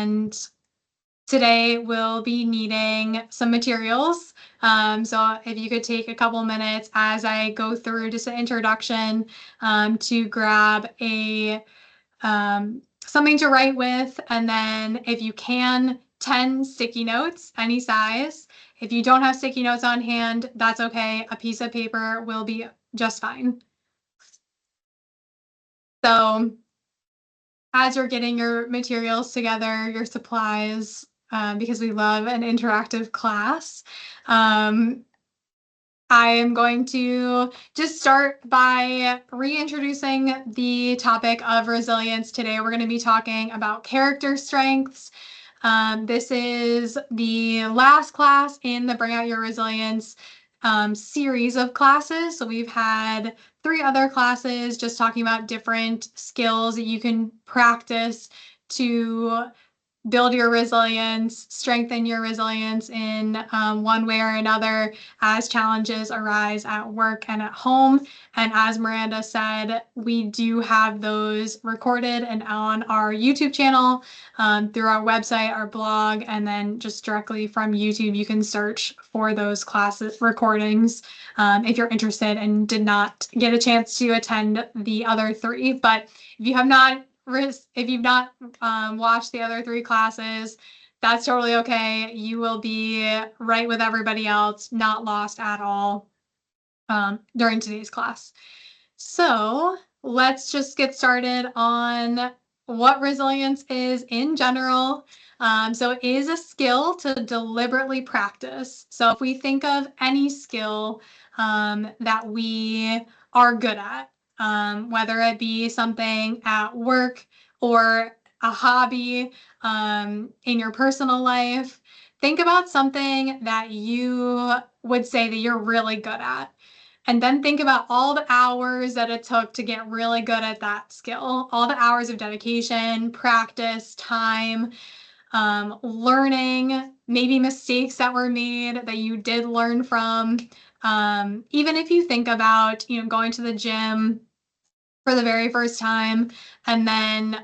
and today we'll be needing some materials. So if you could take a couple minutes as I go through just an introduction to grab a something to write with, and then if you can, 10 sticky notes, any size. If you don't have sticky notes on hand, that's okay. A piece of paper will be just fine. So as you're getting your materials together, your supplies, because we love an interactive class, I am going to just start by reintroducing the topic of resilience. Today, we're going to be talking about character strengths. This is the last class in the Bring Out Your Resilience series of classes. So we've had 3 other classes just talking about different skills that you can practice to build your resilience, strengthen your resilience in one way or another as challenges arise at work and at home. And as Miranda said, we do have those recorded and on our YouTube channel, through our website, our blog, and then just directly from YouTube, you can search for those classes recordings if you're interested and did not get a chance to attend the other 3. But if you have not watched the other 3 classes, that's totally okay. You will be right with everybody else, not lost at all during today's class. So let's just get started on what resilience is in general. So it is a skill to deliberately practice. So if we think of any skill that we are good at, whether it be something at work or a hobby in your personal life, think about something that you would say that you're really good at. And then think about all the hours that it took to get really good at that skill, all the hours of dedication, practice, time, learning, maybe mistakes that were made that you did learn from. Even if you think about, going to the gym for the very first time, and then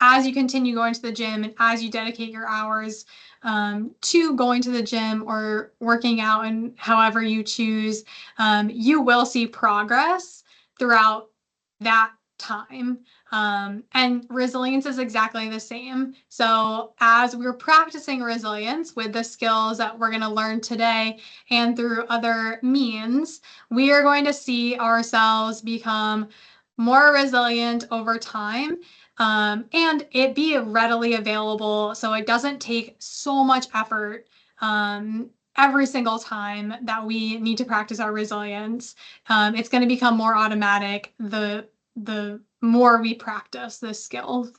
as you continue going to the gym and as you dedicate your hours to going to the gym or working out and however you choose, you will see progress throughout that time. And resilience is exactly the same. So as we're practicing resilience with the skills that we're going to learn today and through other means, we are going to see ourselves become more resilient over time, and it be readily available so it doesn't take so much effort every single time that we need to practice our resilience. It's going to become more automatic the more we practice this skill.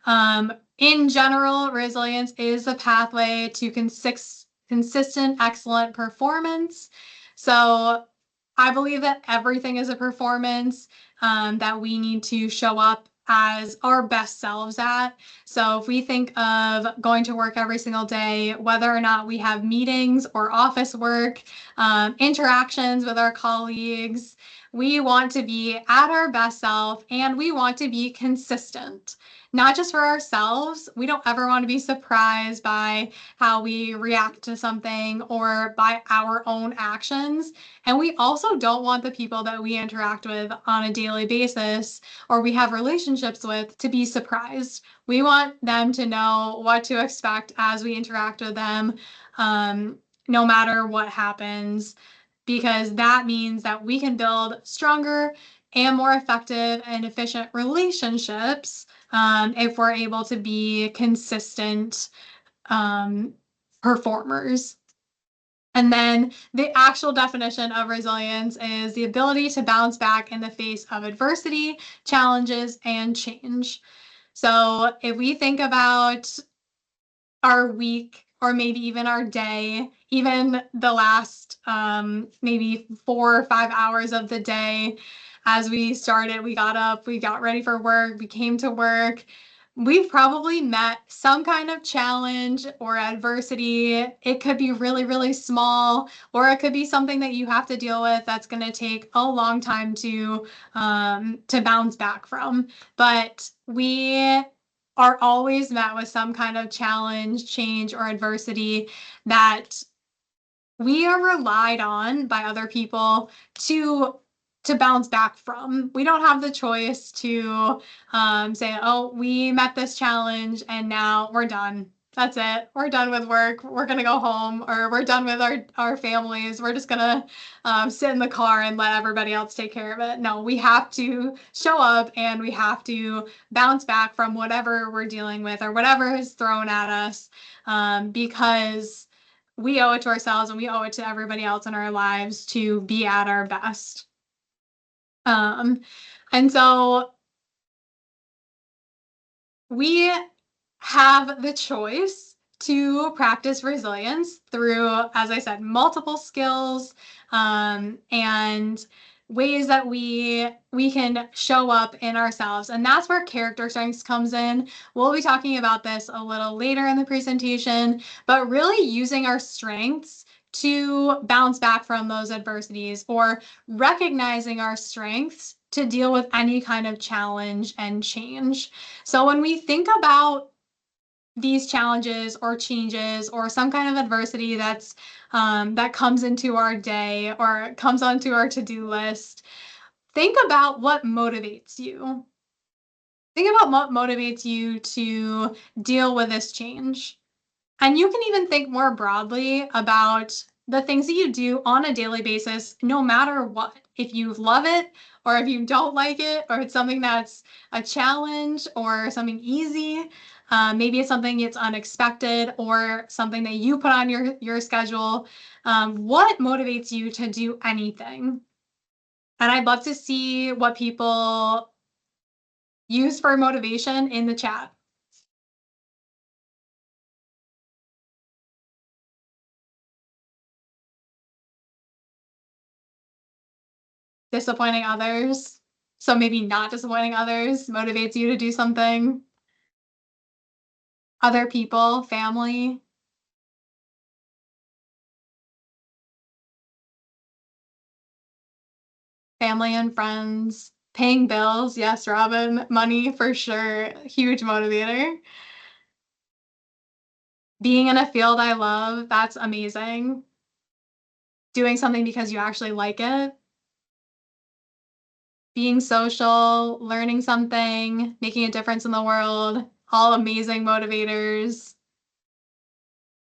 In general, resilience is a pathway to consistent, excellent performance. So I believe that everything is a performance that we need to show up as our best selves at. So if we think of going to work every single day, whether or not we have meetings or office work, interactions with our colleagues, we want to be at our best self and we want to be consistent. Not just for ourselves. We don't ever want to be surprised by how we react to something or by our own actions. And we also don't want the people that we interact with on a daily basis or we have relationships with to be surprised. We want them to know what to expect as we interact with them, no matter what happens, because that means that we can build stronger and more effective and efficient relationships if we're able to be consistent performers. And then the actual definition of resilience is the ability to bounce back in the face of adversity, challenges, and change. So if we think about our week or maybe even our day, even the last maybe 4 or 5 hours of the day, as we started, we got up, we got ready for work, we came to work, we've probably met some kind of challenge or adversity. It could be really, really small, or it could be something that you have to deal with that's going to take a long time to bounce back from. But we are always met with some kind of challenge, change, or adversity that we are relied on by other people to bounce back from. We don't have the choice to say, oh, we met this challenge and now we're done. That's it. We're done with work. We're going to go home, or we're done with our families. We're just going to sit in the car and let everybody else take care of it. No, we have to show up and we have to bounce back from whatever we're dealing with or whatever is thrown at us, because we owe it to ourselves and we owe it to everybody else in our lives to be at our best. And so we have the choice to practice resilience through, as I said, multiple skills, and ways that we can show up in ourselves. And that's where character strengths comes in. We'll be talking about this a little later in the presentation, but really using our strengths to bounce back from those adversities, or recognizing our strengths to deal with any kind of challenge and change. So when we think about these challenges or changes or some kind of adversity that's that comes into our day or comes onto our to-do list, think about what motivates you. Think about what motivates you to deal with this change. And you can even think more broadly about the things that you do on a daily basis, no matter what. If you love it or if you don't like it, or it's something that's a challenge or something easy, maybe it's something that's unexpected or something that you put on your schedule. What motivates you to do anything? And I'd love to see what people use for motivation in the chat. Disappointing others. So maybe not disappointing others motivates you to do something. Other people, family. Family and friends. Paying bills. Yes, Robin. Money for sure. Huge motivator. Being in a field I love. That's amazing. Doing something because you actually like it. Being social, learning something, making a difference in the world. All amazing motivators.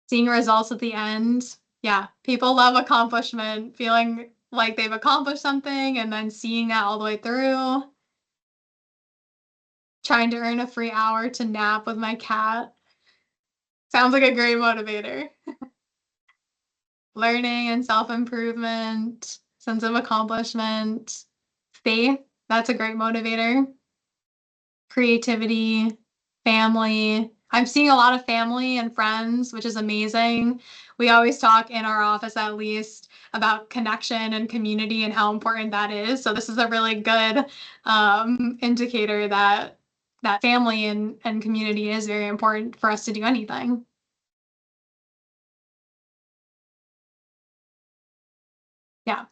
Seeing results at the end. Yeah, people love accomplishment, feeling like they've accomplished something and then seeing that all the way through. Trying to earn a free hour to nap with my cat. Sounds like a great motivator. Learning and self-improvement, sense of accomplishment. Faith, that's a great motivator. Creativity, family. I'm seeing a lot of family and friends, which is amazing. We always talk in our office, at least, about connection and community and how important that is. So this is a really good indicator that family and community is very important for us to do anything. Yeah.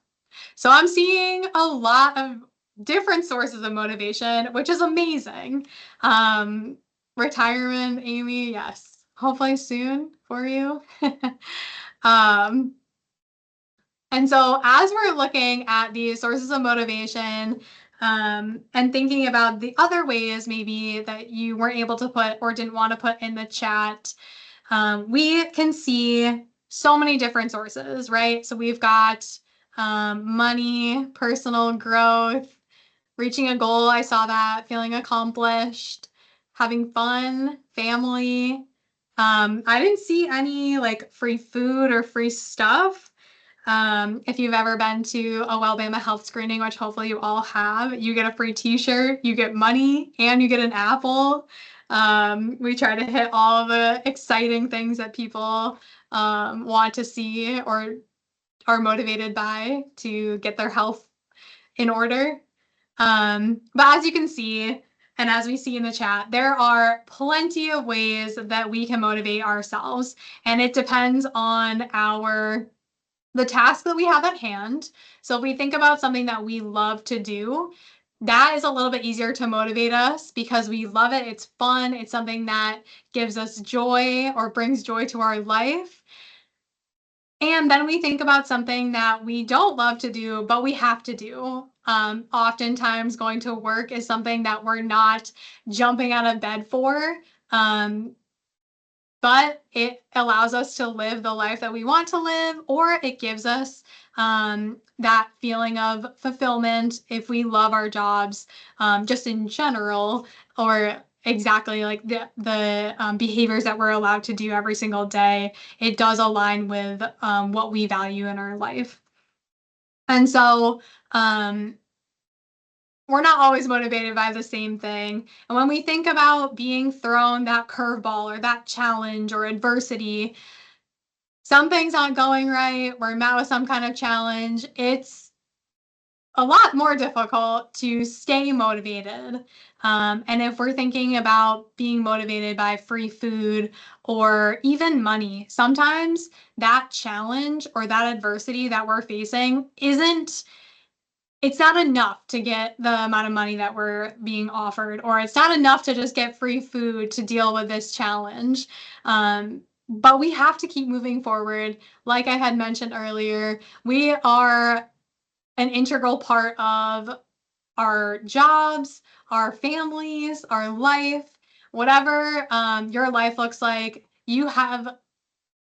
So I'm seeing a lot of different sources of motivation, which is amazing. Retirement, Amy, yes. Hopefully soon for you. um, and so as we're looking at these sources of motivation, and thinking about the other ways maybe that you weren't able to put or didn't want to put in the chat, we can see so many different sources, right? So we've got money, personal growth, reaching a goal. I saw that, feeling accomplished, having fun, family. I didn't see any like free food or free stuff. If you've ever been to a Wellbama health screening, which hopefully you all have, you get a free t-shirt, you get money, and you get an apple. We try to hit all the exciting things that people want to see or are motivated by to get their health in order. But as you can see, and as we see in the chat, there are plenty of ways that we can motivate ourselves, and it depends on the task that we have at hand. So if we think about something that we love to do, that is a little bit easier to motivate us because we love it. It's fun. It's something that gives us joy or brings joy to our life. And then we think about something that we don't love to do, but we have to do. Oftentimes, going to work is something that we're not jumping out of bed for. Um, but it allows us to live the life that we want to live, or it gives us that feeling of fulfillment if we love our jobs, just in general, or exactly like the behaviors that we're allowed to do every single day. It does align with what we value in our life. And so we're not always motivated by the same thing. And when we think about being thrown that curveball or that challenge or adversity, something's not going right, we're met with some kind of challenge, it's a lot more difficult to stay motivated. And if we're thinking about being motivated by free food or even money, sometimes that challenge or that adversity that we're facing it's not enough to get the amount of money that we're being offered, or it's not enough to just get free food to deal with this challenge. But we have to keep moving forward. Like I had mentioned earlier, we are an integral part of our jobs, our families, our life, whatever your life looks like, you have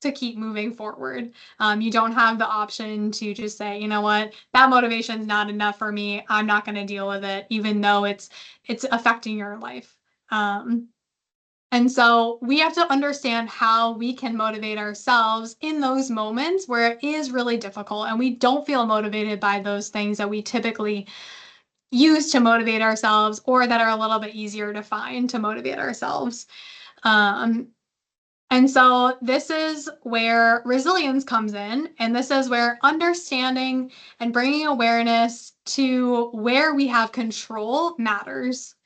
to keep moving forward. You don't have the option to just say, you know what, that motivation is not enough for me. I'm not going to deal with it, even though it's affecting your life. And so we have to understand how we can motivate ourselves in those moments where it is really difficult and we don't feel motivated by those things that we typically use to motivate ourselves or that are a little bit easier to find to motivate ourselves. And so this is where resilience comes in, and this is where understanding and bringing awareness to where we have control matters.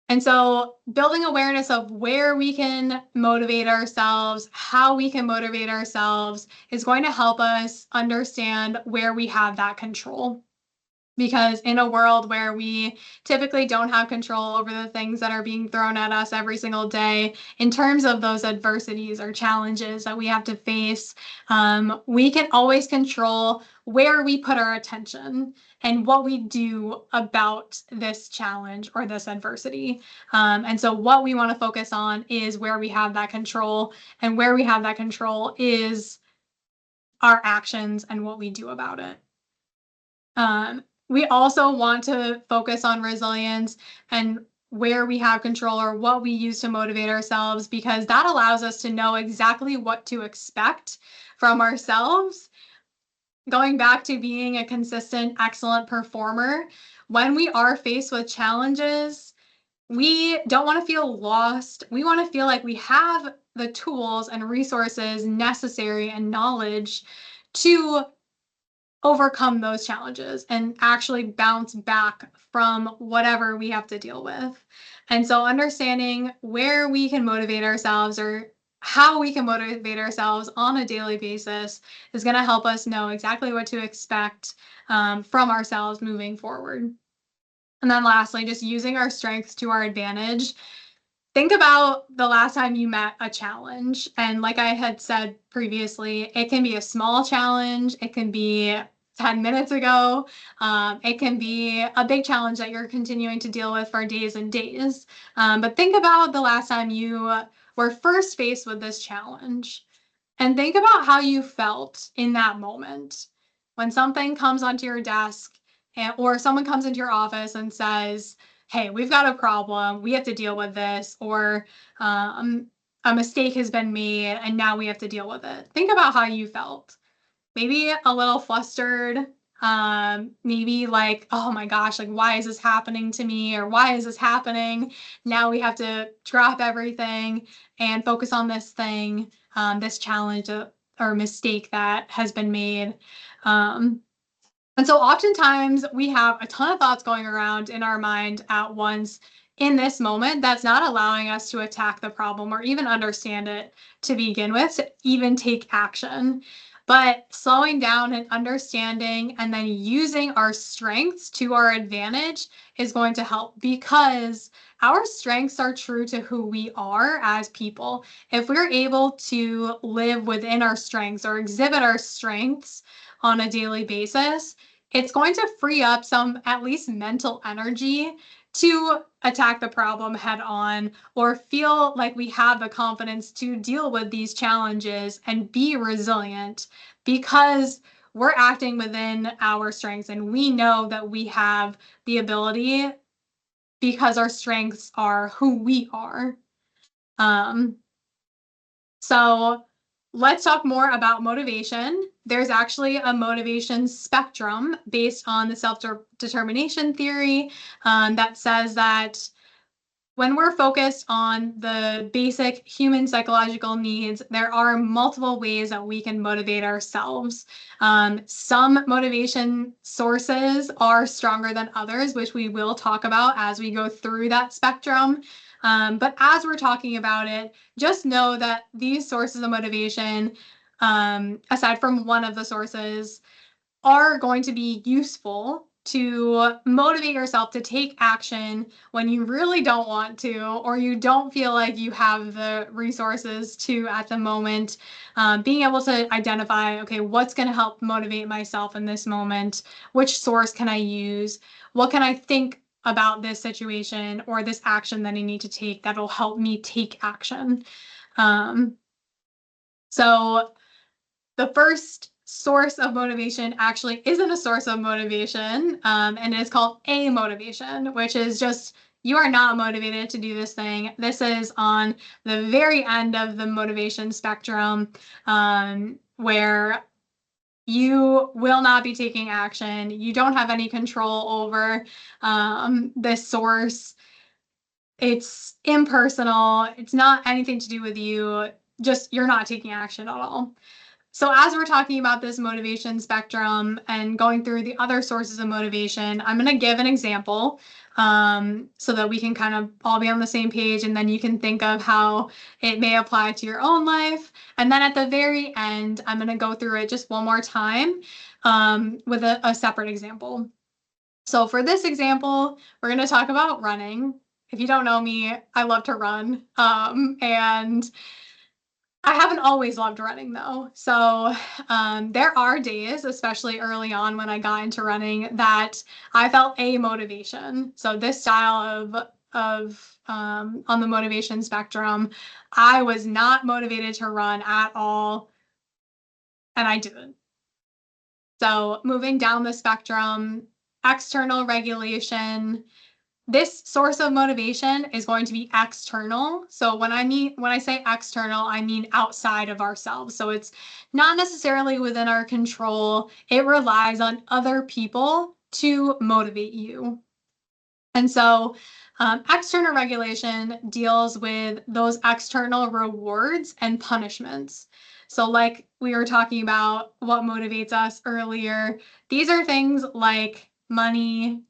And so building awareness of where we can motivate ourselves, how we can motivate ourselves is going to help us understand where we have that control. Because in a world where we typically don't have control over the things that are being thrown at us every single day, in terms of those adversities or challenges that we have to face, we can always control where we put our attention and what we do about this challenge or this adversity. And so what we want to focus on is where we have that control, and where we have that control is our actions and what we do about it. We also want to focus on resilience and where we have control or what we use to motivate ourselves, because that allows us to know exactly what to expect from ourselves. Going back to being a consistent, excellent performer, when we are faced with challenges, we don't want to feel lost. We want to feel like we have the tools and resources necessary and knowledge to overcome those challenges and actually bounce back from whatever we have to deal with. And so understanding where we can motivate ourselves or how we can motivate ourselves on a daily basis is going to help us know exactly what to expect from ourselves moving forward. And then lastly, just using our strengths to our advantage. Think about the last time you met a challenge. And like I had said previously, it can be a small challenge, it can be 10 minutes ago, it can be a big challenge that you're continuing to deal with for days and days. But think about the last time you were first faced with this challenge, and think about how you felt in that moment when something comes onto your desk or someone comes into your office and says, hey, we've got a problem, we have to deal with this, or a mistake has been made and now we have to deal with it. Think about how you felt. Maybe a little flustered, maybe like, oh my gosh, like, why is this happening to me? Or why is this happening? Now we have to drop everything and focus on this thing, this challenge or mistake that has been made. And so oftentimes we have a ton of thoughts going around in our mind at once in this moment that's not allowing us to attack the problem or even understand it to begin with, to even take action. But slowing down and understanding and then using our strengths to our advantage is going to help, because our strengths are true to who we are as people. If we're able to live within our strengths or exhibit our strengths on a daily basis, it's going to free up some, at least, mental energy to attack the problem head on, or feel like we have the confidence to deal with these challenges and be resilient, because we're acting within our strengths and we know that we have the ability, because our strengths are who we are. So let's talk more about motivation. There's actually a motivation spectrum based on the self-determination theory that says that when we're focused on the basic human psychological needs, there are multiple ways that we can motivate ourselves. Some motivation sources are stronger than others, which we will talk about as we go through that spectrum. But as we're talking about it, just know that these sources of motivation, aside from one of the sources, are going to be useful to motivate yourself to take action when you really don't want to, or you don't feel like you have the resources to at the moment. Being able to identify, okay, what's going to help motivate myself in this moment? Which source can I use? What can I think about this situation or this action that I need to take that'll help me take action? So the first source of motivation actually isn't a source of motivation, and it's called amotivation, which is just, you are not motivated to do this thing. This is on the very end of the motivation spectrum, where you will not be taking action. You don't have any control over this source. It's impersonal. It's not anything to do with you. Just, you're not taking action at all. So as we're talking about this motivation spectrum and going through the other sources of motivation, I'm going to give an example so that we can kind of all be on the same page, and then you can think of how it may apply to your own life. And then at the very end, I'm going to go through it just one more time with a separate example. So for this example, we're going to talk about running. If you don't know me, I love to run. And I haven't always loved running, though. So there are days, especially early on when I got into running, that I felt amotivation. So this style of on the motivation spectrum, I was not motivated to run at all, and I didn't. So moving down the spectrum, external regulation. This source of motivation is going to be external. So when I say external, I mean outside of ourselves. So it's not necessarily within our control. It relies on other people to motivate you. And so external regulation deals with those external rewards and punishments. So like we were talking about what motivates us earlier, these are things like money,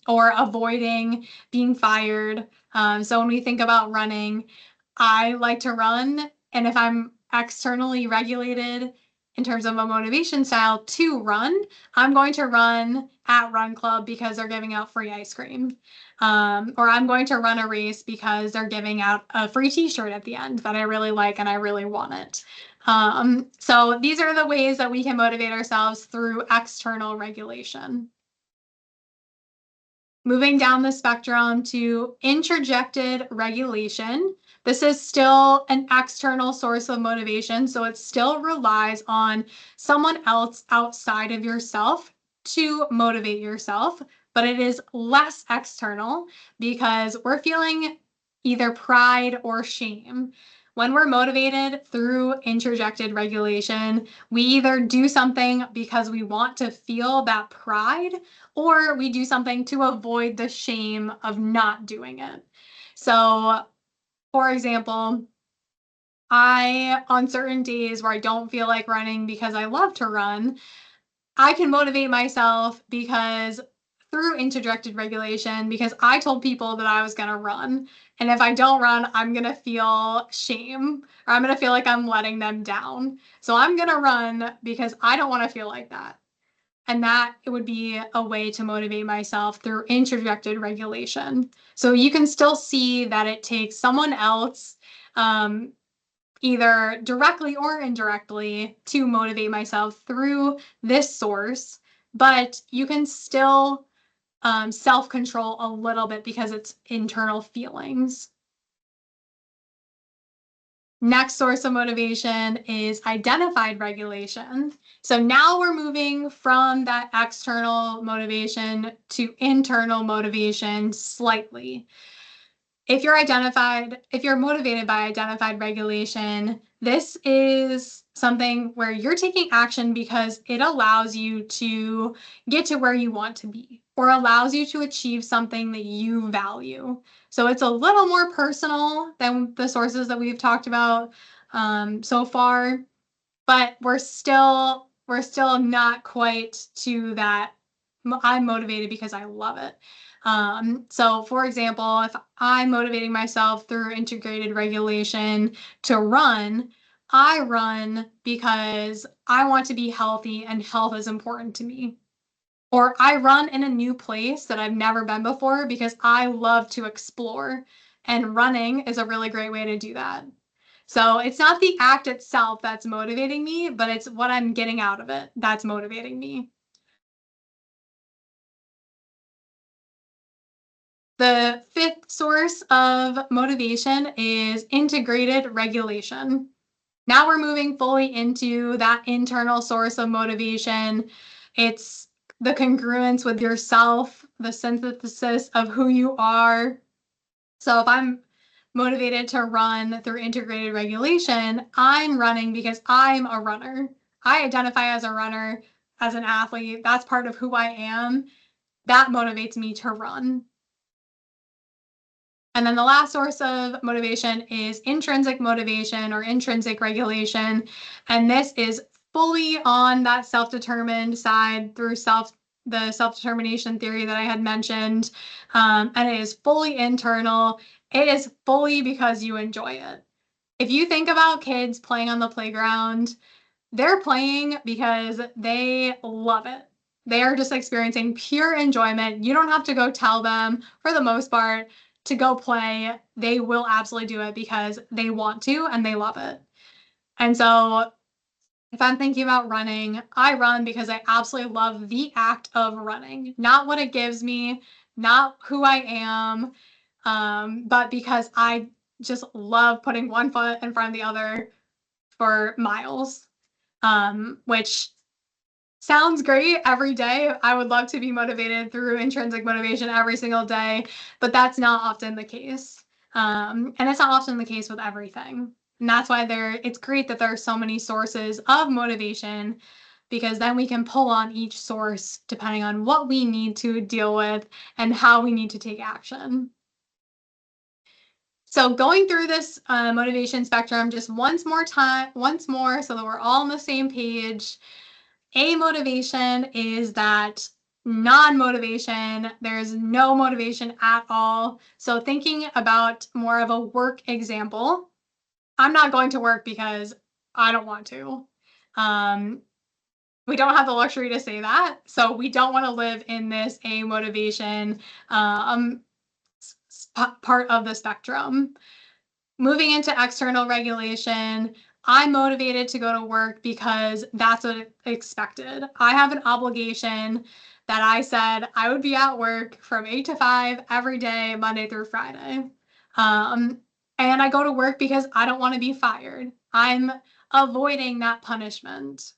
or avoiding being fired. So when we think about running, I like to run, and if I'm externally regulated in terms of a motivation style to run, I'm going to run at Run Club because they're giving out free ice cream. Or I'm going to run a race because they're giving out a free t-shirt at the end that I really like and I really want it. So these are the ways that we can motivate ourselves through external regulation. Moving down the spectrum to introjected regulation. This is still an external source of motivation, so it still relies on someone else outside of yourself to motivate yourself, but it is less external because we're feeling either pride or shame. When we're motivated through introjected regulation, we either do something because we want to feel that pride, or we do something to avoid the shame of not doing it. So, for example, on certain days where I don't feel like running because I love to run, I can motivate myself because through interdirected regulation because I told people that I was going to run. And if I don't run, I'm going to feel shame or I'm going to feel like I'm letting them down. So I'm going to run because I don't want to feel like that. And that it would be a way to motivate myself through interdirected regulation. So you can still see that it takes someone else, either directly or indirectly, to motivate myself through this source, but you can still self-control a little bit because it's internal feelings. Next source of motivation is identified regulation. So now we're moving from that external motivation to internal motivation slightly. If you're motivated by identified regulation, this is something where you're taking action because it allows you to get to where you want to be or allows you to achieve something that you value. So it's a little more personal than the sources that we've talked about so far, but we're still not quite to that. I'm motivated because I love it. So for example, if I'm motivating myself through integrated regulation to run, I run because I want to be healthy and health is important to me. Or I run in a new place that I've never been before because I love to explore, and running is a really great way to do that. So it's not the act itself that's motivating me, but it's what I'm getting out of it that's motivating me. The fifth source of motivation is integrated regulation. Now we're moving fully into that internal source of motivation. It's the congruence with yourself, the synthesis of who you are. So if I'm motivated to run through integrated regulation, I'm running because I'm a runner. I identify as a runner, as an athlete. That's part of who I am. That motivates me to run. And then the last source of motivation is intrinsic motivation or intrinsic regulation. And this is fully on that self-determined side through the self-determination theory that I had mentioned. And it is fully internal. It is fully because you enjoy it. If you think about kids playing on the playground, they're playing because they love it. They are just experiencing pure enjoyment. You don't have to go tell them, for the most part, to go play. They will absolutely do it because they want to and they love it. And so if I'm thinking about running, I run because I absolutely love the act of running, not what it gives me, not who I am, but because I just love putting one foot in front of the other for miles, which sounds great every day. I would love to be motivated through intrinsic motivation every single day, but that's not often the case. And it's not often the case with everything. And that's why it's great that there are so many sources of motivation because then we can pull on each source depending on what we need to deal with and how we need to take action. So going through this motivation spectrum just once more, so that we're all on the same page. A motivation is that non-motivation, there's no motivation at all. So thinking about more of a work example, I'm not going to work because I don't want to. We don't have the luxury to say that. So we don't want to live in this A motivation part of the spectrum. Moving into external regulation, I'm motivated to go to work because that's what expected. I have an obligation that I said I would be at work from 8 to 5 every day, Monday through Friday. And I go to work because I don't want to be fired. I'm avoiding that punishment.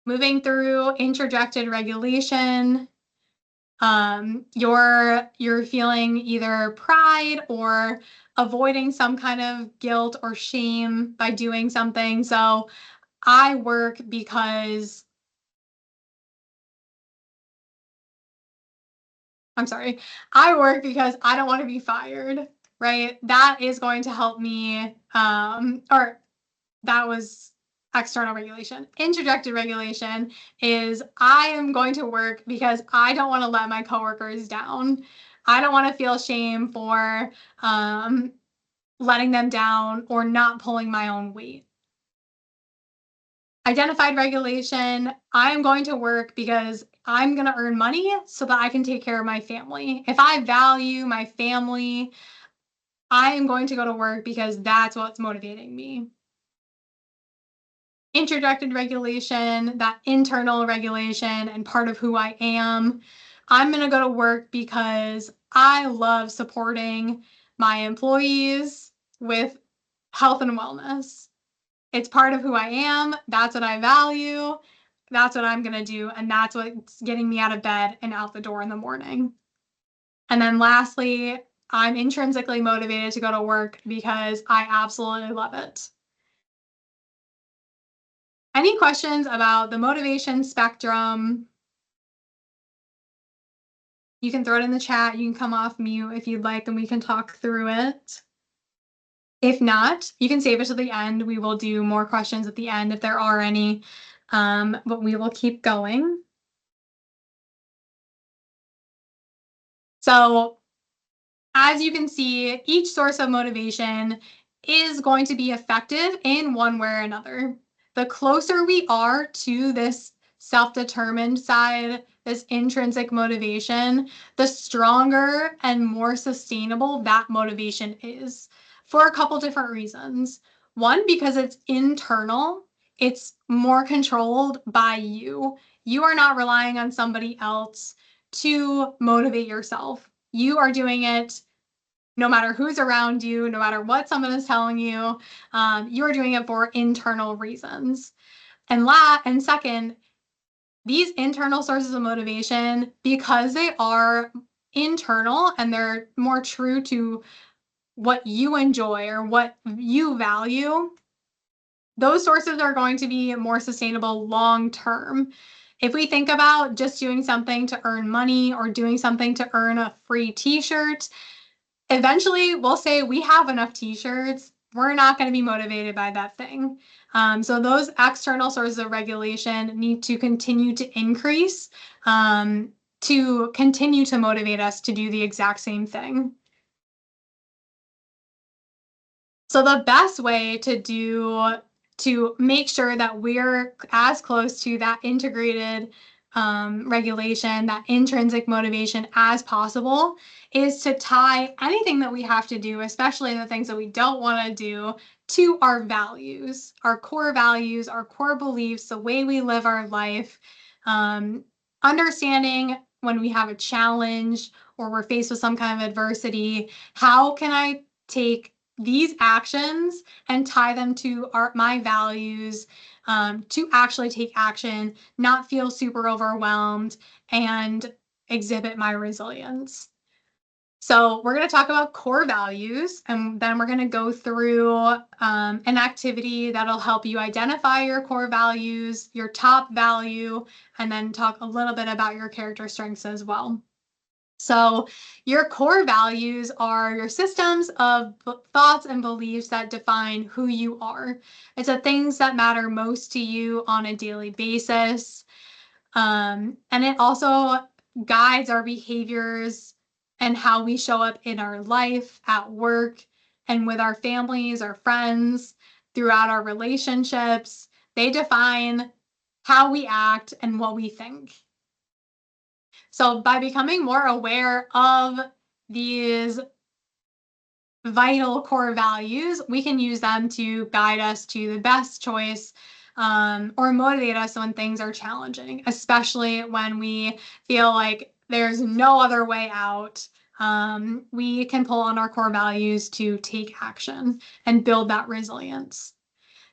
Moving through interjected regulation, you're feeling either pride or avoiding some kind of guilt or shame by doing something. So I work because I work because I don't want to be fired, right? That is going to help me, or that was external regulation. Introjected regulation is I am going to work because I don't want to let my coworkers down. I don't want to feel shame for letting them down or not pulling my own weight. Identified regulation, I'm going to work because I'm going to earn money so that I can take care of my family. If I value my family, I am going to go to work because that's what's motivating me. Introjected regulation, that internal regulation and part of who I am. I'm going to go to work because I love supporting my employees with health and wellness. It's part of who I am. That's what I value. That's what I'm going to do. And that's what's getting me out of bed and out the door in the morning. And then lastly, I'm intrinsically motivated to go to work because I absolutely love it. Any questions about the motivation spectrum? You can throw it in the chat. You can come off mute if you'd like, and we can talk through it. If not, you can save it to the end. We will do more questions at the end if there are any, but we will keep going. So as you can see, each source of motivation is going to be effective in one way or another. The closer we are to this self-determined side, this intrinsic motivation, the stronger and more sustainable that motivation is for a couple different reasons. One, because it's internal, it's more controlled by you. You are not relying on somebody else to motivate yourself. You are doing it no matter who's around you, no matter what someone is telling you. You're doing it for internal reasons. And second, these internal sources of motivation, because they are internal and they're more true to what you enjoy or what you value, those sources are going to be more sustainable long term. If we think about just doing something to earn money or doing something to earn a free t-shirt, eventually we'll say we have enough t-shirts. We're not going to be motivated by that thing. So those external sources of regulation need to continue to increase to continue to motivate us to do the exact same thing. So the best way to make sure that we're as close to that integrated regulation, that intrinsic motivation as possible, is to tie anything that we have to do, especially the things that we don't want to do, to our values, our core values, our core beliefs, the way we live our life. Understanding when we have a challenge or we're faced with some kind of adversity, how can I take these actions and tie them to my values, to actually take action, not feel super overwhelmed, and exhibit my resilience. So we're going to talk about core values, and then we're going to go through an activity that'll help you identify your core values, your top value, and then talk a little bit about your character strengths as well. So your core values are your systems of thoughts and beliefs that define who you are. It's the things that matter most to you on a daily basis. And it also guides our behaviors and how we show up in our life, at work, and with our families, our friends, throughout our relationships. They define how we act and what we think. So by becoming more aware of these vital core values, we can use them to guide us to the best choice or motivate us when things are challenging, especially when we feel like there's no other way out. We can pull on our core values to take action and build that resilience.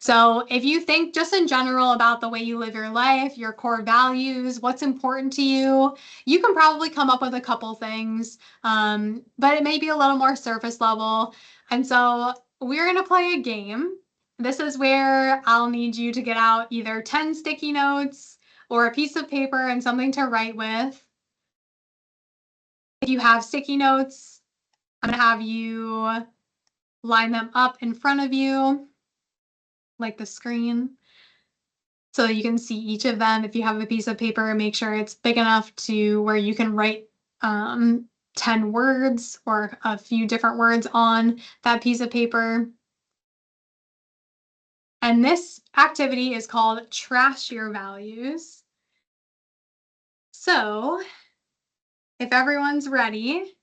So if you think just in general about the way you live your life, your core values, what's important to you, you can probably come up with a couple things, but it may be a little more surface level. And so we're going to play a game. This is where I'll need you to get out either 10 sticky notes or a piece of paper and something to write with. If you have sticky notes, I'm going to have you line them up in front of you, like the screen. so you can see each of them. If you have a piece of paper, make sure it's big enough to where you can write 10 words or a few different words on that piece of paper. And this activity is called Trash Your Values. So if everyone's ready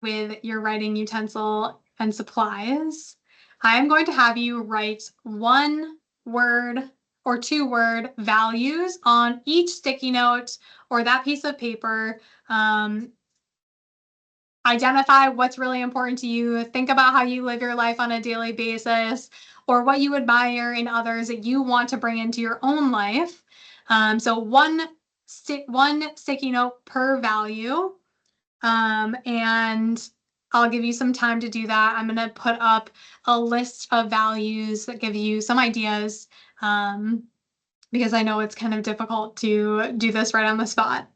with your writing utensil and supplies, I am going to have you write 1-word or 2-word values on each sticky note or that piece of paper. Identify what's really important to you. Think about how you live your life on a daily basis or what you admire in others that you want to bring into your own life. So one sticky note per value. And I'll give you some time to do that. I'm going to put up a list of values that give you some ideas, because I know it's kind of difficult to do this right on the spot.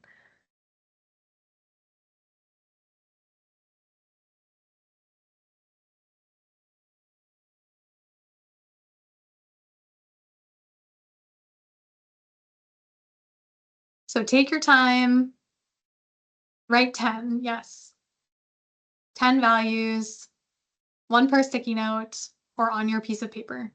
So take your time, write 10, yes. 10 values, 1 per sticky note or on your piece of paper.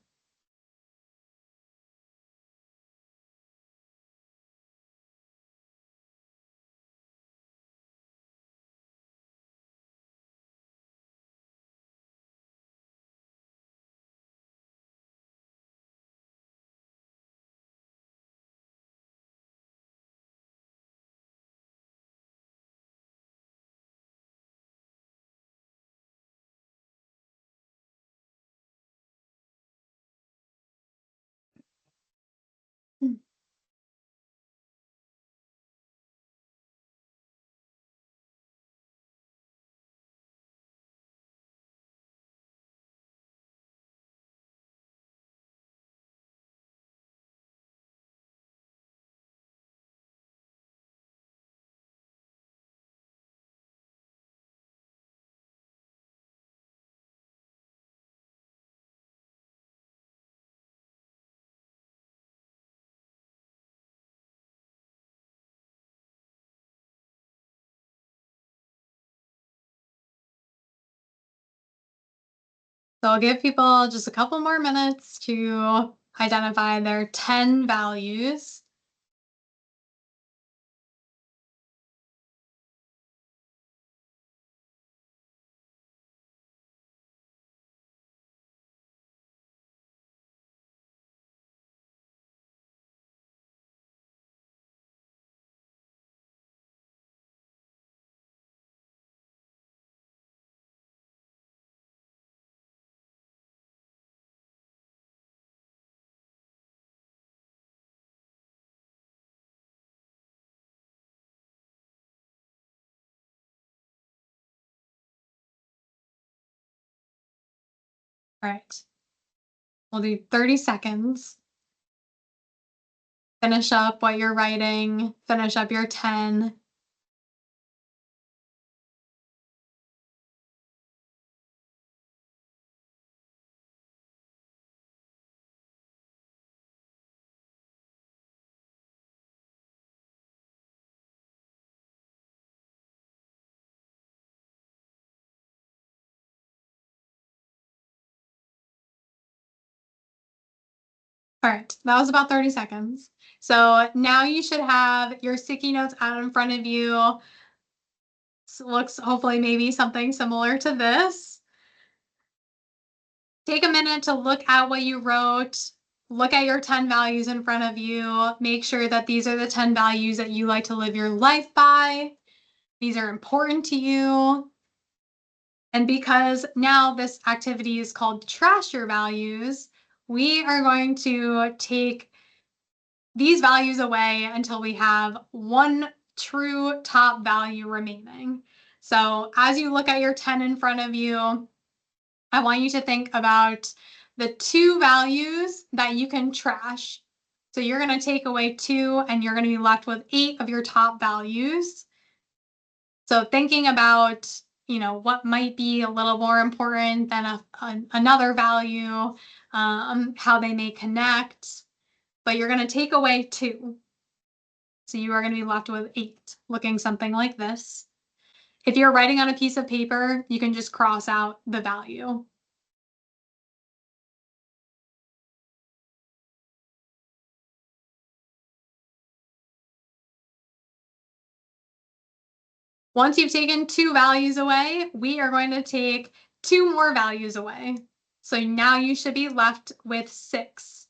So I'll give people just a couple more minutes to identify their 10 values. All right. We'll do 30 seconds. Finish up what you're writing, finish up your 10. All right, that was about 30 seconds. So now you should have your sticky notes out in front of you. So looks hopefully maybe something similar to this. Take a minute to look at what you wrote. Look at your 10 values in front of you. Make sure that these are the 10 values that you like to live your life by. These are important to you. And because now this activity is called Trash Your Values, we are going to take these values away until we have one true top value remaining. So as you look at your 10 in front of you, I want you to think about the 2 values that you can trash. So you're going to take away 2 and you're going to be left with 8 of your top values. So thinking about, what might be a little more important than another value. how they may connect, but you're going to take away 2. So you are going to be left with 8, looking something like this. If you're writing on a piece of paper, you can just cross out the value. Once you've taken 2 values away, we are going to take 2 more values away. So now you should be left with 6.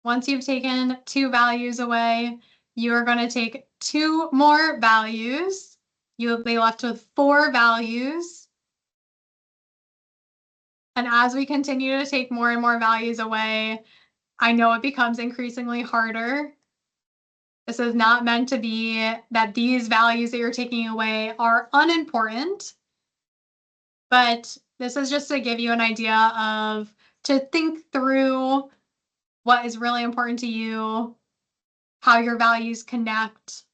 Once you've taken 2 values away, you are going to take 2 more values. You'll be left with 4 values. And as we continue to take more and more values away, I know it becomes increasingly harder. This is not meant to be that these values that you're taking away are unimportant, but this is just to give you an idea of to think through what is really important to you, how your values connect,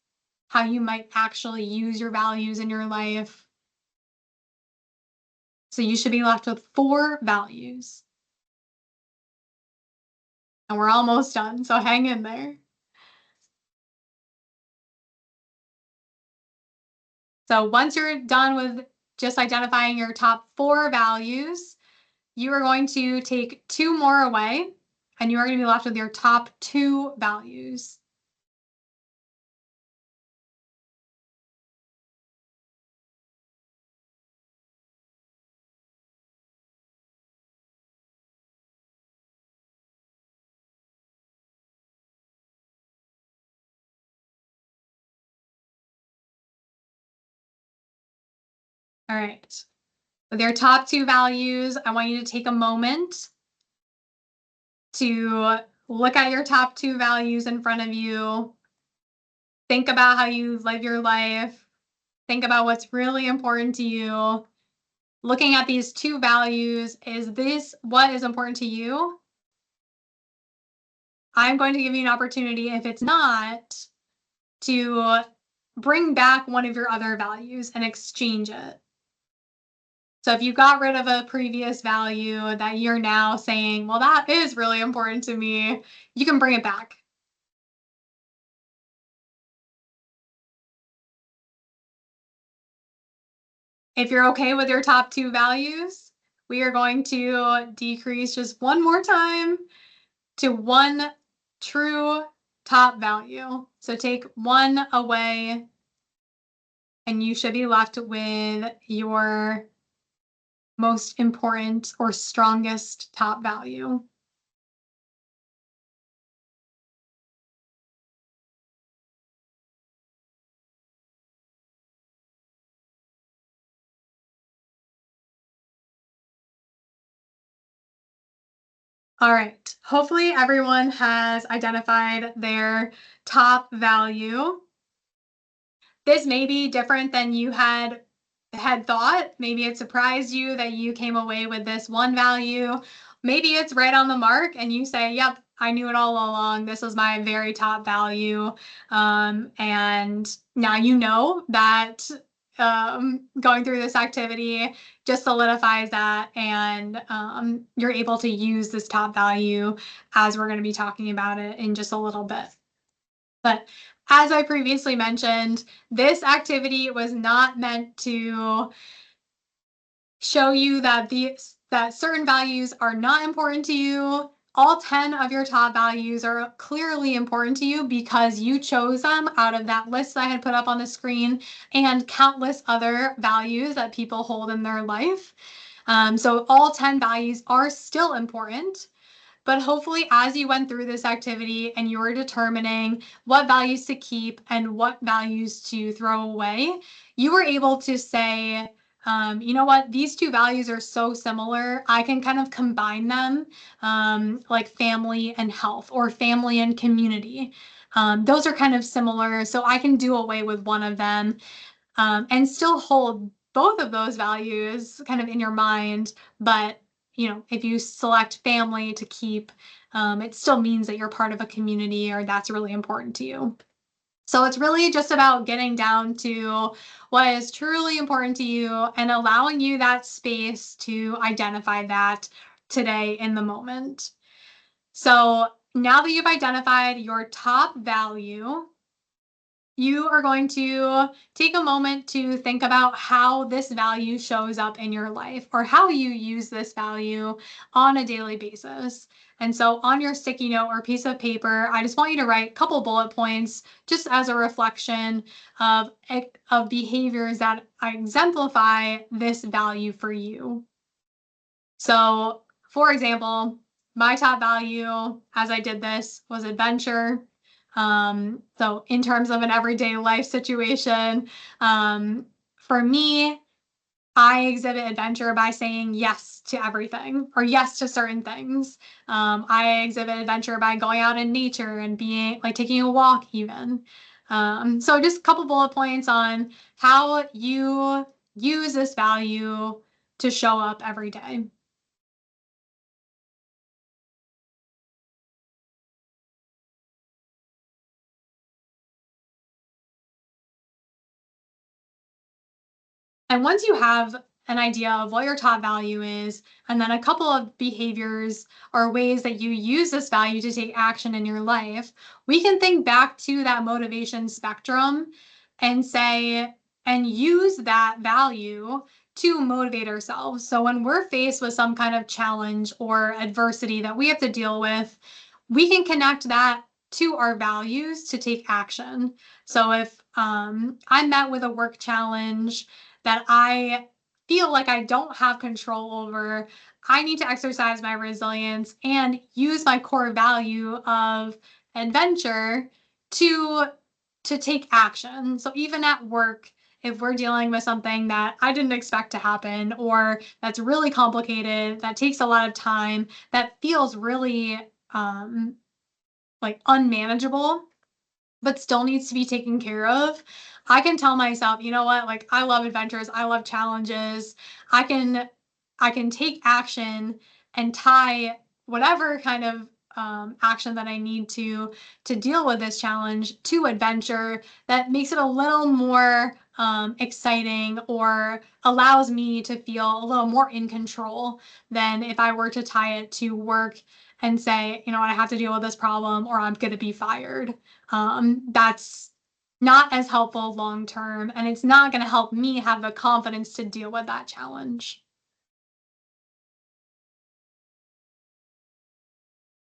how you might actually use your values in your life. So you should be left with 4 values. And we're almost done, so hang in there. So once you're done with just identifying your top 4 values, you are going to take 2 more away, and you are going to be left with your top 2 values. All right. With your top 2 values, I want you to take a moment to look at your top 2 values in front of you. Think about how you live your life. Think about what's really important to you. Looking at these 2 values, is this what is important to you? I'm going to give you an opportunity, if it's not, to bring back one of your other values and exchange it. So if you got rid of a previous value that you're now saying, well, that is really important to me, you can bring it back. If you're okay with your top 2 values, we are going to decrease just one more time to 1 true top value. So take 1 away, and you should be left with your most important or strongest top value. All right. Hopefully everyone has identified their top value. This may be different than you had thought. Maybe it surprised you that you came away with this one value. Maybe it's right on the mark and you say, yep, I knew it all along. This was my very top value. And now you know that going through this activity just solidifies that, and you're able to use this top value as we're going to be talking about it in just a little bit. But as I previously mentioned, this activity was not meant to show you that that certain values are not important to you. All 10 of your top values are clearly important to you because you chose them out of that list that I had put up on the screen and countless other values that people hold in their life. So all 10 values are still important. But hopefully, as you went through this activity and you were determining what values to keep and what values to throw away, you were able to say, you know what, these two values are so similar. I can kind of combine them, like family and health or family and community. Those are kind of similar. So I can do away with one of them, and still hold both of those values kind of in your mind. But, if you select family to keep, it still means that you're part of a community or that's really important to you. So it's really just about getting down to what is truly important to you and allowing you that space to identify that today in the moment. So now that you've identified your top value, you are going to take a moment to think about how this value shows up in your life or how you use this value on a daily basis. And so on your sticky note or piece of paper, I just want you to write a couple bullet points just as a reflection of behaviors that exemplify this value for you. So, for example, my top value as I did this was adventure. So in terms of an everyday life situation, for me, I exhibit adventure by saying yes to everything or yes to certain things. I exhibit adventure by going out in nature and being like taking a walk even. So just a couple bullet points on how you use this value to show up every day. And once you have an idea of what your top value is, and then a couple of behaviors or ways that you use this value to take action in your life, we can think back to that motivation spectrum and say, and use that value to motivate ourselves. So when we're faced with some kind of challenge or adversity that we have to deal with, we can connect that to our values to take action. So if I'm met with a work challenge that I feel like I don't have control over, I need to exercise my resilience and use my core value of adventure to take action. So even at work, if we're dealing with something that I didn't expect to happen or that's really complicated, that takes a lot of time, that feels really like unmanageable, but still needs to be taken care of, I can tell myself, you know what, like I love adventures, I love challenges. I can take action and tie whatever kind of action that I need to deal with this challenge to adventure that makes it a little more exciting or allows me to feel a little more in control than if I were to tie it to work and say, you know what, I have to deal with this problem or I'm going to be fired. That's not as helpful long term, and it's not going to help me have the confidence to deal with that challenge.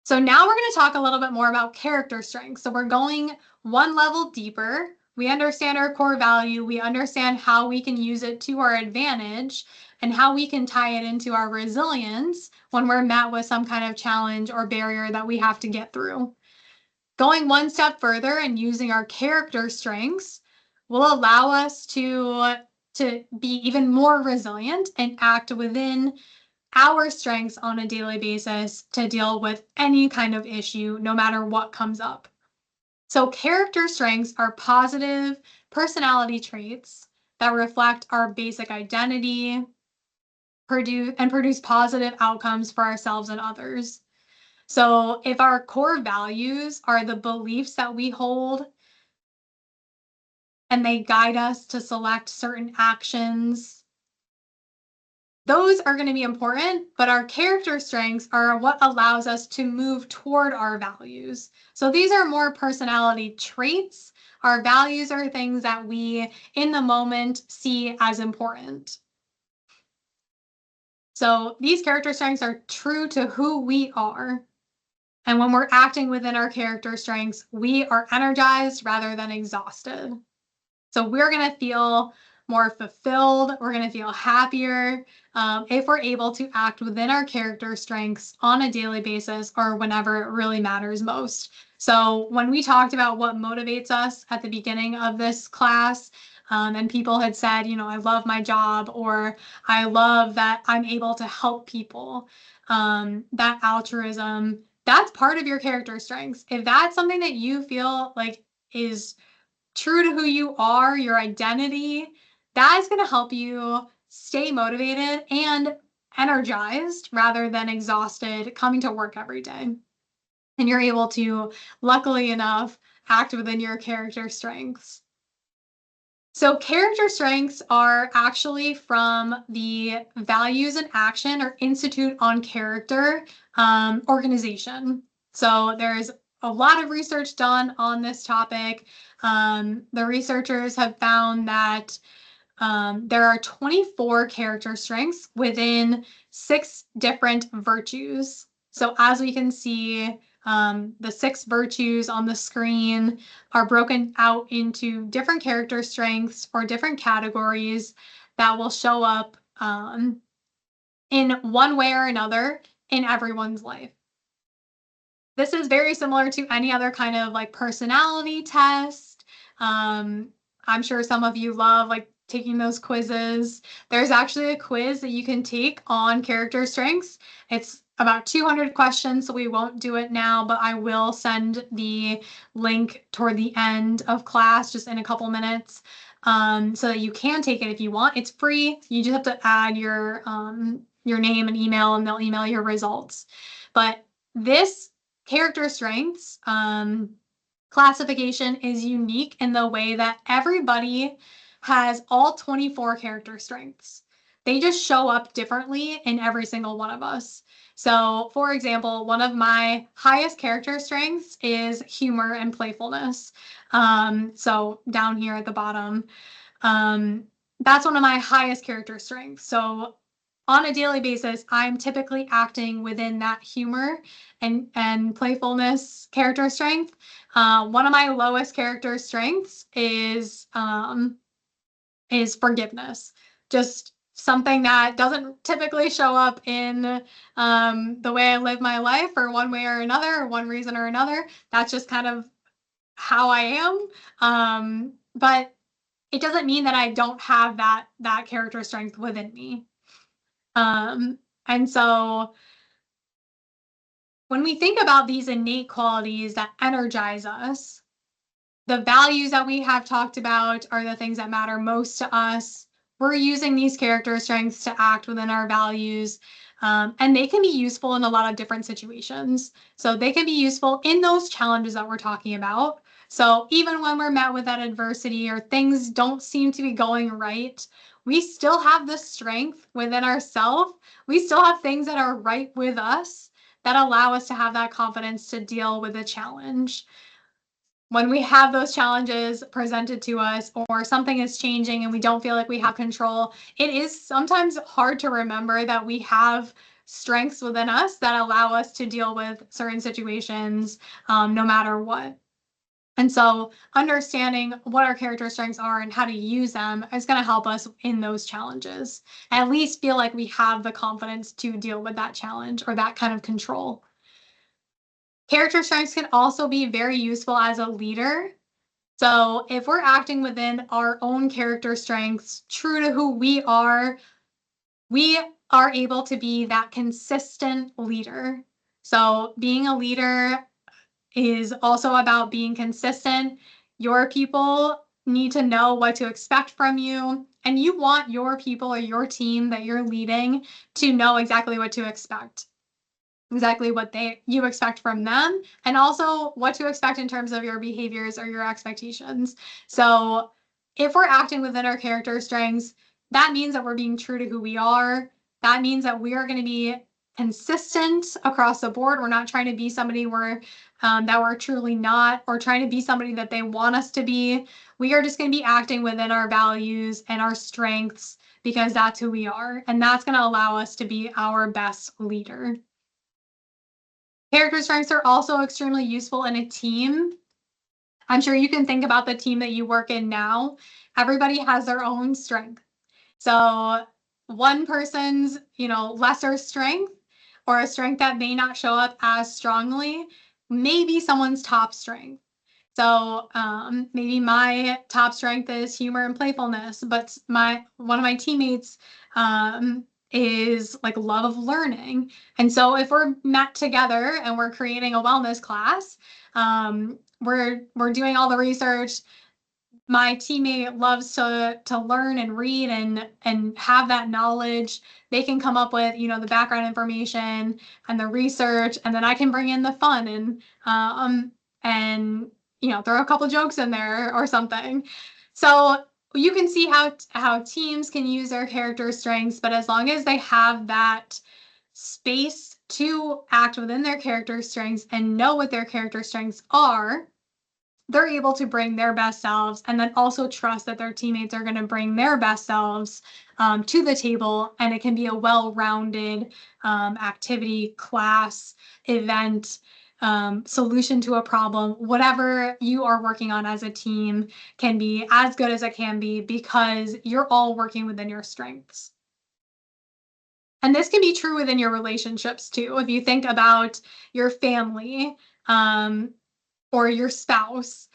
So now we're going to talk a little bit more about character strengths. So we're going one level deeper. We understand our core value, we understand how we can use it to our advantage, and how we can tie it into our resilience when we're met with some kind of challenge or barrier that we have to get through. Going one step further and using our character strengths will allow us to be even more resilient and act within our strengths on a daily basis to deal with any kind of issue, no matter what comes up. So character strengths are positive personality traits that reflect our basic identity, produce positive outcomes for ourselves and others. So if our core values are the beliefs that we hold and they guide us to select certain actions, those are going to be important, but our character strengths are what allows us to move toward our values. So these are more personality traits. Our values are things that we, in the moment, see as important. So these character strengths are true to who we are. And when we're acting within our character strengths, we are energized rather than exhausted. So we're going to feel more fulfilled. We're going to feel happier if we're able to act within our character strengths on a daily basis or whenever it really matters most. So when we talked about what motivates us at the beginning of this class, And people had said, I love my job, or I love that I'm able to help people. That altruism, that's part of your character strengths. If that's something that you feel like is true to who you are, your identity, that is going to help you stay motivated and energized rather than exhausted coming to work every day. And you're able to, luckily enough, act within your character strengths. So character strengths are actually from the Values in Action or Institute on Character organization. So there's a lot of research done on this topic. The researchers have found that there are 24 character strengths within 6 different virtues. So as we can see, the 6 virtues on the screen are broken out into different character strengths or different categories that will show up in one way or another in everyone's life. This is very similar to any other kind of like personality test. I'm sure some of you love like taking those quizzes. There's actually a quiz that you can take on character strengths. It's about 200 questions, so we won't do it now, but I will send the link toward the end of class just in a couple minutes so that you can take it if you want. It's free. You just have to add your name and email, and they'll email your results. But this character strengths classification is unique in the way that everybody has all 24 character strengths. They just show up differently in every single one of us. So, for example, one of my highest character strengths is humor and playfulness. So down here at the bottom, that's one of my highest character strengths. So on a daily basis, I'm typically acting within that humor and playfulness character strength. One of my lowest character strengths is forgiveness. Just something that doesn't typically show up in the way I live my life, or one way or another, or one reason or another. That's just kind of how I am. But it doesn't mean that I don't have that character strength within me. And so when we think about these innate qualities that energize us, the values that we have talked about are the things that matter most to us. We're using these character strengths to act within our values, and they can be useful in a lot of different situations. So they can be useful in those challenges that we're talking about. So even when we're met with that adversity or things don't seem to be going right, we still have the strength within ourselves. We still have things that are right with us that allow us to have that confidence to deal with a challenge. When we have those challenges presented to us, or something is changing and we don't feel like we have control, it is sometimes hard to remember that we have strengths within us that allow us to deal with certain situations no matter what. And so understanding what our character strengths are and how to use them is going to help us in those challenges. At least feel like we have the confidence to deal with that challenge or that kind of control. Character strengths can also be very useful as a leader. So if we're acting within our own character strengths, true to who we are able to be that consistent leader. So being a leader is also about being consistent. Your people need to know what to expect from you, and you want your people or your team that you're leading to know exactly what to expect. Exactly what you expect from them, and also what to expect in terms of your behaviors or your expectations. So if we're acting within our character strengths, that means that we're being true to who we are. That means that we are going to be consistent across the board. We're not trying to be somebody that we're truly not, or trying to be somebody that they want us to be. We are just going to be acting within our values and our strengths because that's who we are, and that's going to allow us to be our best leader. Character strengths are also extremely useful in a team. I'm sure you can think about the team that you work in now. Everybody has their own strength. So one person's, lesser strength, or a strength that may not show up as strongly, may be someone's top strength. So maybe my top strength is humor and playfulness, but one of my teammates is like love of learning. And so if we're met together and we're creating a wellness class, we're doing all the research. My teammate loves to learn and read and have that knowledge. They can come up with, the background information and the research, and then I can bring in the fun and throw a couple jokes in there or something. So you can see how teams can use their character strengths, but as long as they have that space to act within their character strengths and know what their character strengths are, they're able to bring their best selves and then also trust that their teammates are going to bring their best selves to the table. And it can be a well-rounded activity, class, event, solution to a problem. Whatever you are working on as a team can be as good as it can be because you're all working within your strengths. And this can be true within your relationships too. If you think about your family, or your spouse,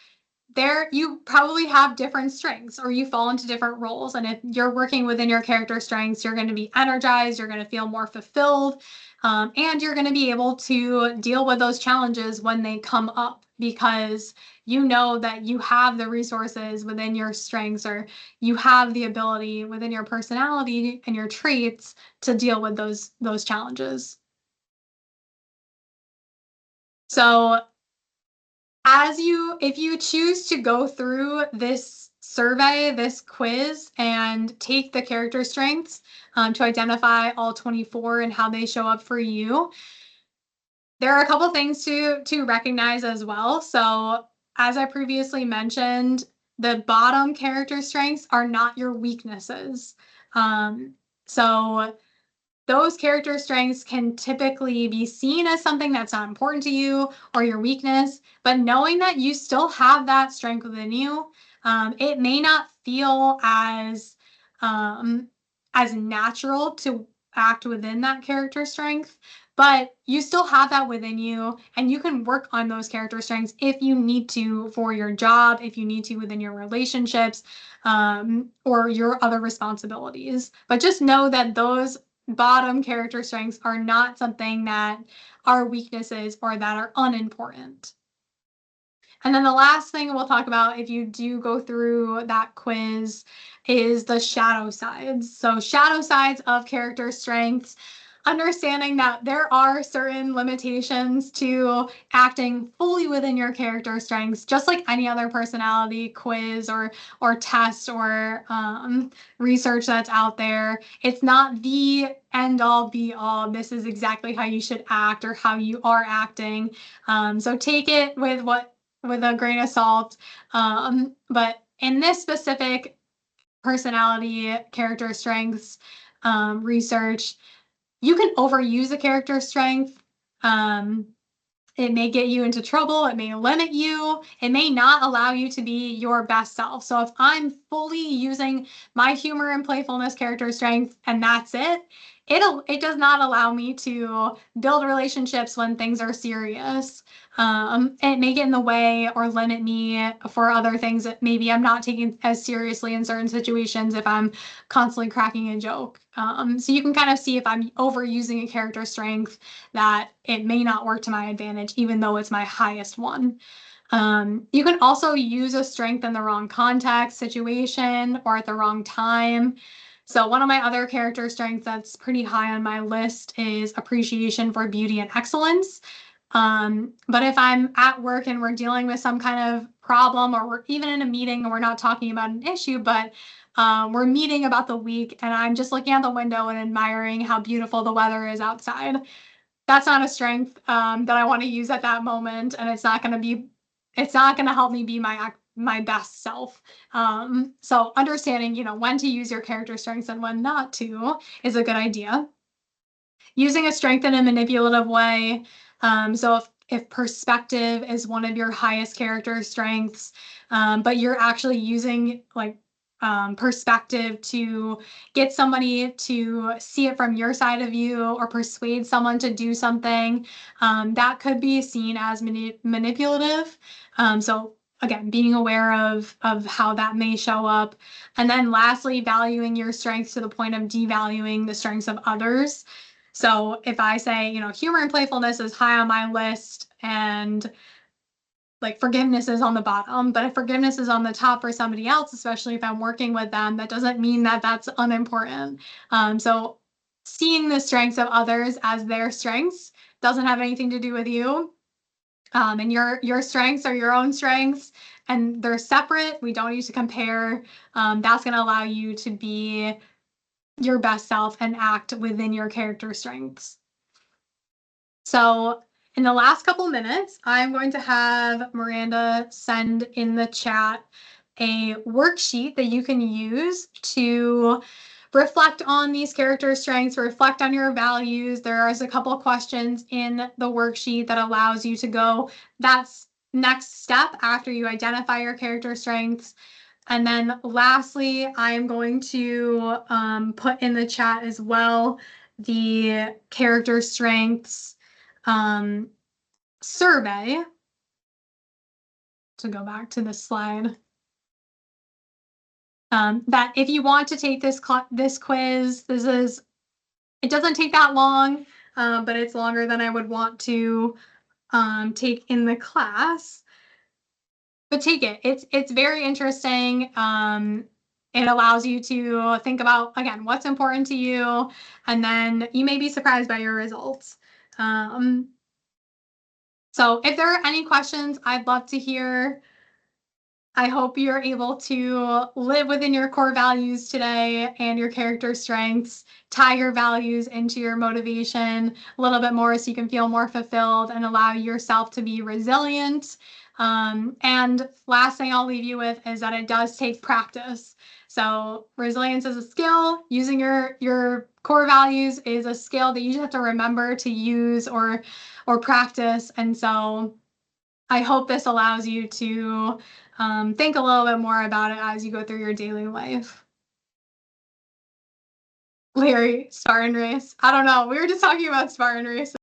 you probably have different strengths or you fall into different roles. And if you're working within your character strengths, you're going to be energized, you're going to feel more fulfilled, and you're going to be able to deal with those challenges when they come up because you know that you have the resources within your strengths or you have the ability within your personality and your traits to deal with those challenges. So if you choose to go through this survey, this quiz, and take the character strengths to identify all 24 and how they show up for you, there are a couple things to recognize as well. So as I previously mentioned, the bottom character strengths are not your weaknesses. So those character strengths can typically be seen as something that's not important to you or your weakness, but knowing that you still have that strength within you, it may not feel as natural to act within that character strength, but you still have that within you and you can work on those character strengths if you need to for your job, if you need to within your relationships, or your other responsibilities. But just know that those bottom character strengths are not something that are weaknesses or that are unimportant. And then the last thing we'll talk about if you do go through that quiz is the shadow sides. So shadow sides of character strengths, understanding that there are certain limitations to acting fully within your character strengths, just like any other personality quiz or test or research that's out there. It's not the end all be all. This is exactly how you should act or how you are acting. So take it with a grain of salt. But in this specific personality, character strengths research, you can overuse a character strength. It may get you into trouble. It may limit you. It may not allow you to be your best self. So if I'm fully using my humor and playfulness character strength and that's it does not allow me to build relationships when things are serious. It may get in the way or limit me for other things that maybe I'm not taking as seriously in certain situations if I'm constantly cracking a joke. So you can kind of see if I'm overusing a character strength that it may not work to my advantage, even though it's my highest one. You can also use a strength in the wrong context, situation, or at the wrong time. So one of my other character strengths that's pretty high on my list is appreciation for beauty and excellence. But if I'm at work and we're dealing with some kind of problem, or we're even in a meeting and we're not talking about an issue, but we're meeting about the week and I'm just looking out the window and admiring how beautiful the weather is outside, that's not a strength that I want to use at that moment, and it's not going to help me be my best self. So understanding, when to use your character strengths and when not to is a good idea. Using a strength in a manipulative way. So if perspective is one of your highest character strengths, but you're actually using perspective to get somebody to see it from your side of you or persuade someone to do something, that could be seen as manipulative. So again, being aware of how that may show up. And then lastly, valuing your strengths to the point of devaluing the strengths of others. So if I say, humor and playfulness is high on my list and like forgiveness is on the bottom, but if forgiveness is on the top for somebody else, especially if I'm working with them, that doesn't mean that that's unimportant. So seeing the strengths of others as their strengths doesn't have anything to do with you. And your strengths are your own strengths, and they're separate. We don't need to compare. That's going to allow you to be your best self and act within your character strengths. So in the last couple minutes, I'm going to have Miranda send in the chat a worksheet that you can use to reflect on these character strengths, reflect on your values. There is a couple of questions in the worksheet that allows you to go that's next step after you identify your character strengths. And then lastly, I am going to put in the chat as well the character strengths survey. To go back to this slide. That if you want to take this quiz, it doesn't take that long, but it's longer than I would want to take in the class. But take it. It's very interesting. It allows you to think about, again, what's important to you, and then you may be surprised by your results. So if there are any questions, I'd love to hear. I hope you're able to live within your core values today and your character strengths, tie your values into your motivation a little bit more so you can feel more fulfilled and allow yourself to be resilient. And last thing I'll leave you with is that it does take practice. So resilience is a skill. Using your core values is a skill that you just have to remember to use or practice. And so I hope this allows you to think a little bit more about it as you go through your daily life. Larry, Spartan race. I don't know. We were just talking about Spartan race.